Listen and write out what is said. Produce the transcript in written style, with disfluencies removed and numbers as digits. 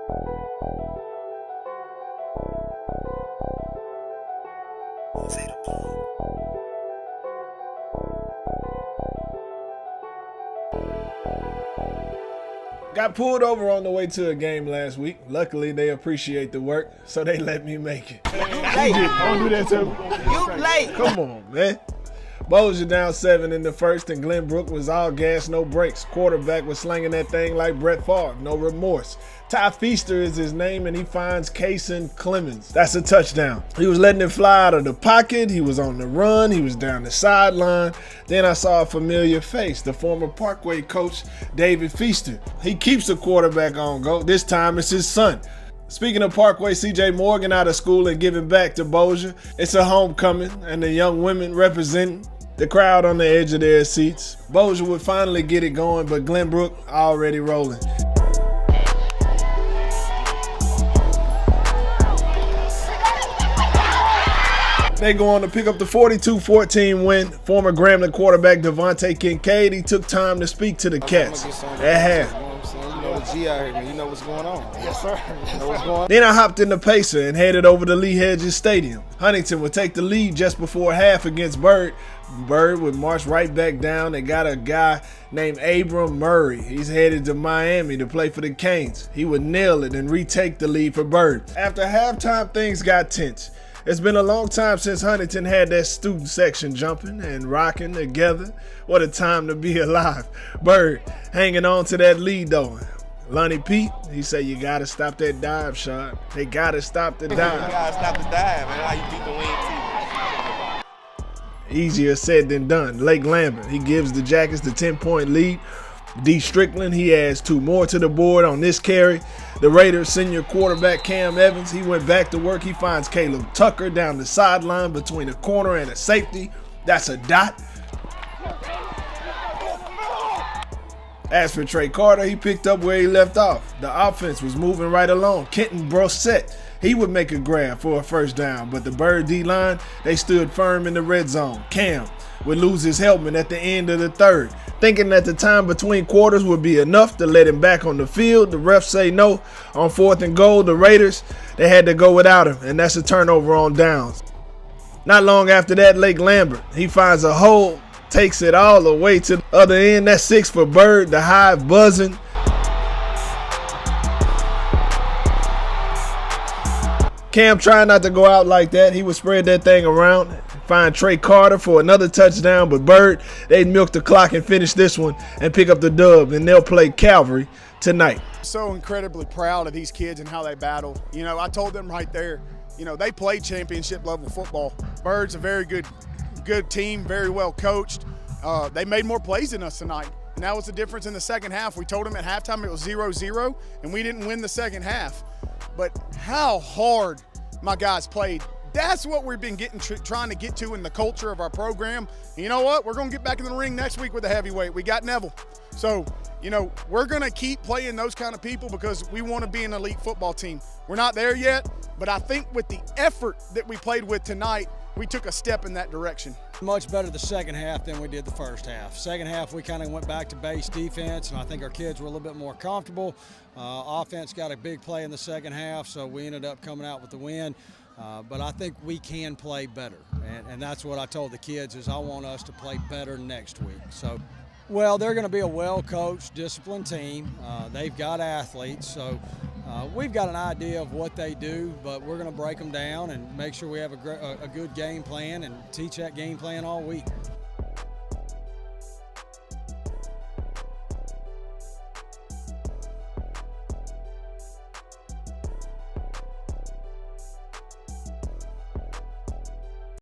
Got pulled over on the way to a game last week. Luckily, they appreciate the work, so they let me make it. You late. Don't do that to me. You late. Come on, man. Bossier down 7 in the first, and GlenBrook was all gas, no brakes. Quarterback was slinging that thing like Brett Favre, no remorse. Ty Feaster is his name, and he finds Kason Clemens. That's a touchdown. He was letting it fly out of the pocket. He was on the run. He was down the sideline. Then I saw a familiar face, the former Parkway coach, David Feaster. He keeps the quarterback on go. This time it's his son. Speaking of Parkway, CJ Morgan out of school and giving back to Bossier. It's a homecoming, and the young women representing. The crowd on the edge of their seats. Bossier would finally get it going, but GlenBrook already rolling. They go on to pick up the 42-14 win. Former Grambling quarterback Devontae Kincaid, he took time to speak to the Cats at half. You know the G out here, man. You know what's going on. Yes, sir. You know what's going on. Then I hopped in the Pacer and headed over to Lee Hedges Stadium. Huntington would take the lead just before half against Byrd. Byrd would march right back down. They got a guy named Abram Murray. He's headed to Miami to play for the Canes. He would nail it and retake the lead for Byrd. After halftime, things got tense. It's been a long time since Huntington had that student section jumping and rocking together. What a time to be alive. Byrd hanging on to that lead though. Lonnie Pete, he said, you got to stop that dive shot. They got to stop the dive. You got to stop the dive, man. How you beat the wing team. Easier said than done. Lake Lambert, he gives the Jackets the 10-point lead. D. Strickland, he adds 2 more to the board on this carry. The Raiders senior quarterback Cam Evans, he went back to work. He finds Caleb Tucker down the sideline between a corner and a safety. That's a dot. As for Trey Carter, he picked up where he left off. The offense was moving right along. Kenton Brossett, he would make a grab for a first down, but the Byrd D-line, they stood firm in the red zone. Cam would lose his helmet at the end of the third. Thinking that the time between quarters would be enough to let him back on the field, the refs say no. On 4th and goal, the Raiders, they had to go without him, and that's a turnover on downs. Not long after that, Lake Lambert, he finds a hole, takes it all the way to the other end. That's 6 for Byrd, the Hive buzzing. Cam trying not to go out like that. He would spread that thing around. Find Trey Carter for another touchdown, but Byrd, they'd milk the clock and finish this one and pick up the dub, and they'll play Calvary tonight. So incredibly proud of these kids and how they battled. You know, I told them right there, you know, they played championship level football. Byrd's a very good team, very well coached. They made more plays than us tonight. And that was the difference in the second half. We told them at halftime it was 0-0, and we didn't win the second half. But how hard my guys played. That's what we've been trying to get to in the culture of our program. And you know what? We're going to get back in the ring next week with a heavyweight. We got Neville. So, you know, we're going to keep playing those kind of people because we want to be an elite football team. We're not there yet, but I think with the effort that we played with tonight, we took a step in that direction. Much better the second half than we did the first half. Second half, we kind of went back to base defense, and I think our kids were a little bit more comfortable. Offense got a big play in the second half, so we ended up coming out with the win. But I think we can play better, and that's what I told the kids is I want us to play better next week. So, well, they're going to be a well-coached, disciplined team. They've got athletes, so we've got an idea of what they do, but we're going to break them down and make sure we have a good game plan and teach that game plan all week.